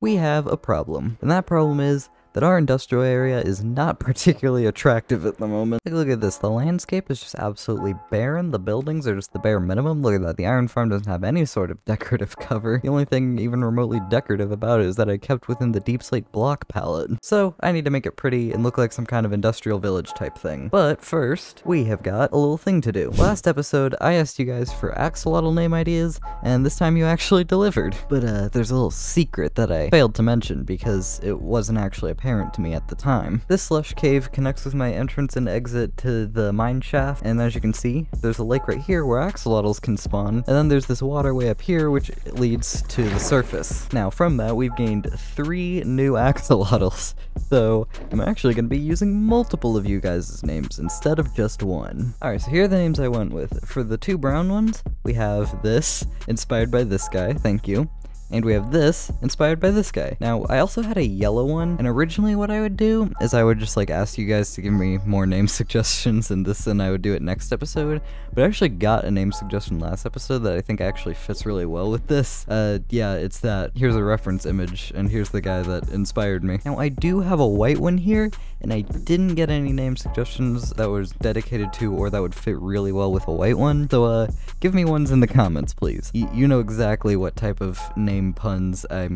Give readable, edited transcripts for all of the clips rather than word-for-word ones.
we have a problem. And that problem is that our industrial area is not particularly attractive at the moment. Like, look at this, the landscape is just absolutely barren, the buildings are just the bare minimum. Look at that, the iron farm doesn't have any sort of decorative cover. The only thing even remotely decorative about it is that I kept within the deep slate block palette. So I need to make it pretty and look like some kind of industrial village type thing. But first, we have got a little thing to do. Last episode, I asked you guys for axolotl name ideas, and this time you actually delivered. But there's a little secret that I failed to mention because it wasn't actually apparent to me at the time. This slush cave connects with my entrance and exit to the mine shaft, and as you can see, there's a lake right here where axolotls can spawn, and then there's this waterway up here which leads to the surface. Now from that, we've gained 3 new axolotls, so I'm actually going to be using multiple of you guys' names instead of just one. Alright, so here are the names I went with. For the 2 brown ones, we have this, inspired by this guy, thank you. And we have this, inspired by this guy. Now, I also had a yellow one, and originally what I would do is I would just like ask you guys to give me more name suggestions and I would do it next episode. But I actually got a name suggestion last episode that I think actually fits really well with this. Yeah, it's that. Here's a reference image, and here's the guy that inspired me. Now, I do have a white one here, and I didn't get any name suggestions that was dedicated to or that would fit really well with a white one. So, give me ones in the comments, please. You know exactly what type of name puns I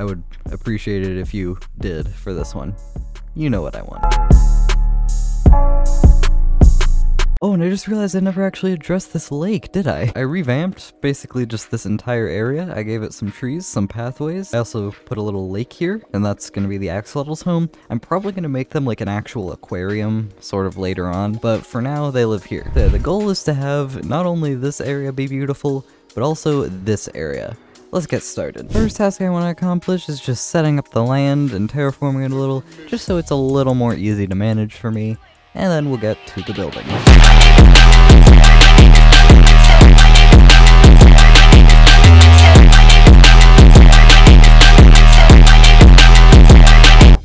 would appreciate it if you did for this one. You know what I want. Oh, and I just realized I never actually addressed this lake, did I? I revamped basically just this entire area. I gave it some trees, some pathways. I also put a little lake here, and that's gonna be the axolotl's home. I'm probably gonna make them like an actual aquarium sort of later on, but for now they live here. The goal is to have not only this area be beautiful, but also this area. Let's get started. First task I want to accomplish is just setting up the land and terraforming it a little, just so it's a little more easy to manage for me, and then we'll get to the building.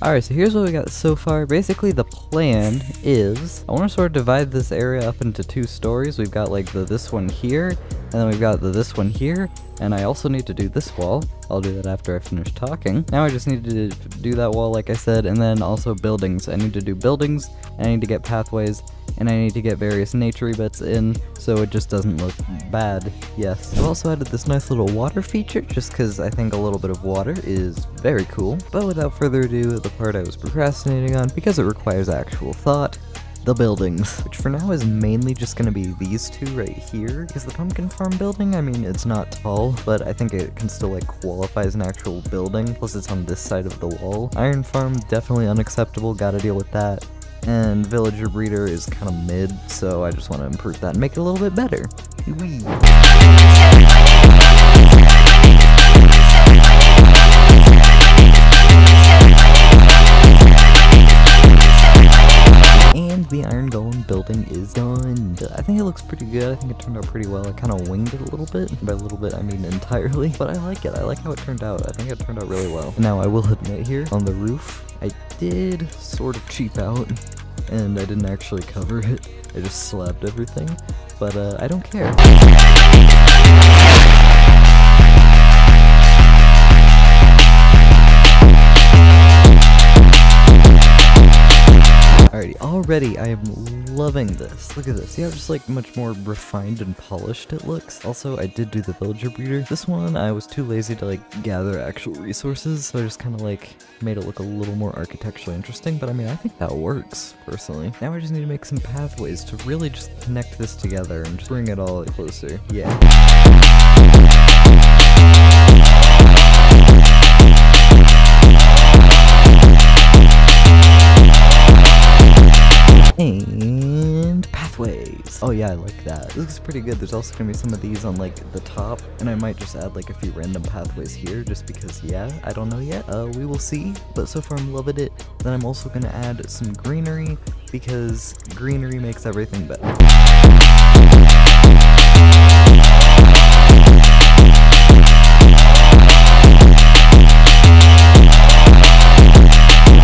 Alright, so here's what we got so far. Basically, the plan is, I want to sort of divide this area up into 2 stories. We've got like this one here, and then we've got this one here, and I also need to do this wall. I'll do that after I finish talking. Now I just need to do that wall like I said, and then also buildings. I need to do buildings, and I need to get pathways, and I need to get various nature bits in, so it just doesn't look bad. Yes. I've also added this nice little water feature, just because I think a little bit of water is very cool. But without further ado, the part I was procrastinating on, because it requires actual thought, the buildings, which for now is mainly just going to be these 2 right here. Is the pumpkin farm building? I mean, it's not tall, but I think it can still like qualify as an actual building, plus it's on this side of the wall. Iron farm, definitely unacceptable, gotta deal with that. And villager breeder is kind of mid, so I just want to improve that and make it a little bit better. Whee! And the iron golem building is done. I think it looks pretty good. I think it turned out pretty well. I kind of winged it a little bit. By a little bit, I mean entirely. But I like it. I like how it turned out. I think it turned out really well. Now, I will admit here, on the roof, I did sort of cheap out, and I didn't actually cover it. I just slabbed everything. But I don't care. Alrighty, already I am loving this. Look at this. See how just like much more refined and polished it looks? Also, I did do the villager breeder. This one, I was too lazy to like gather actual resources, so I just kind of like made it look a little more architecturally interesting, but I mean, I think that works, personally. Now I just need to make some pathways to really just connect this together and just bring it all closer. Yeah. And pathways. Oh yeah, I like that. This looks pretty good. There's also gonna be some of these on like the top, and I might just add like a few random pathways here just because, yeah, I don't know yet. We will see, but so far I'm loving it. Then I'm also gonna add some greenery because greenery makes everything better.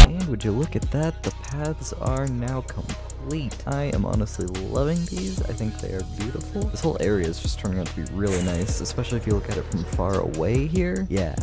And would you look at that, the paths are now complete. complete. I am honestly loving these. I think they are beautiful. This whole area is just turning out to be really nice, especially if you look at it from far away here. Yeah,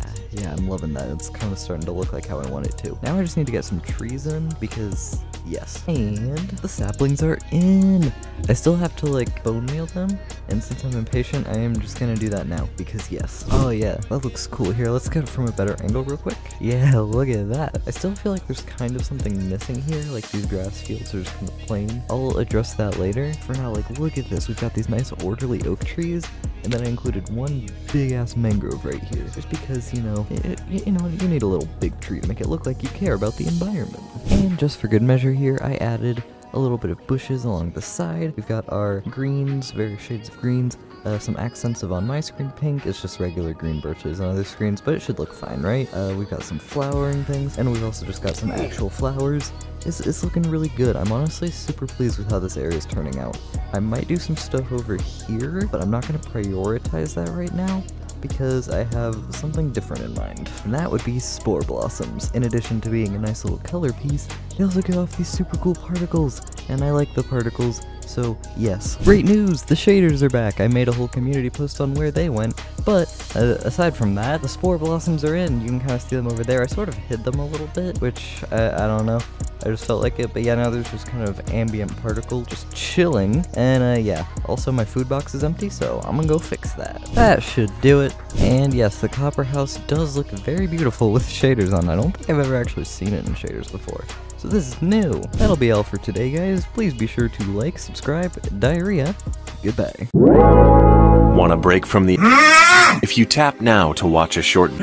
I'm loving that. It's kind of starting to look like how I want it to. Now I just need to get some trees in because yes. And the saplings are in. I still have to like bone meal them, and since I'm impatient, I am just gonna do that now because yes. Oh yeah, that looks cool. Here, let's get it from a better angle real quick. Yeah, look at that. I still feel like there's kind of something missing here, like these grass fields are just kind of plain. I'll address that later. For now, like look at this. We've got these nice orderly oak trees, and then I included one big ass mangrove right here, just because you know, you need a little big tree to make it look like you care about the environment. And just for good measure here, I added a little bit of bushes along the side. We've got our greens, various shades of greens, some accents of on my screen pink. It's just regular green birches on other screens, but it should look fine, right? We've got some flowering things, and we've also just got some actual flowers. It's looking really good. I'm honestly super pleased with how this area is turning out. I might do some stuff over here, but I'm not going to prioritize that right now, because I have something different in mind, and that would be spore blossoms. In addition to being a nice little color piece, they also give off these super cool particles, and I like the particles, so yes. Great news! The shaders are back! I made a whole community post on where they went, but aside from that, the spore blossoms are in. You can kind of see them over there. I sort of hid them a little bit, which I don't know. I just felt like it, but yeah, now there's just kind of ambient particles just chilling, and yeah, also my food box is empty, so I'm gonna go fix that. That should do it. And yes, the copper house does look very beautiful with shaders on. I don't think I've ever actually seen it in shaders before, so this is new. That'll be all for today, guys. Please be sure to like, subscribe, diarrhea, goodbye. Want a break from the... If you tap now to watch a short...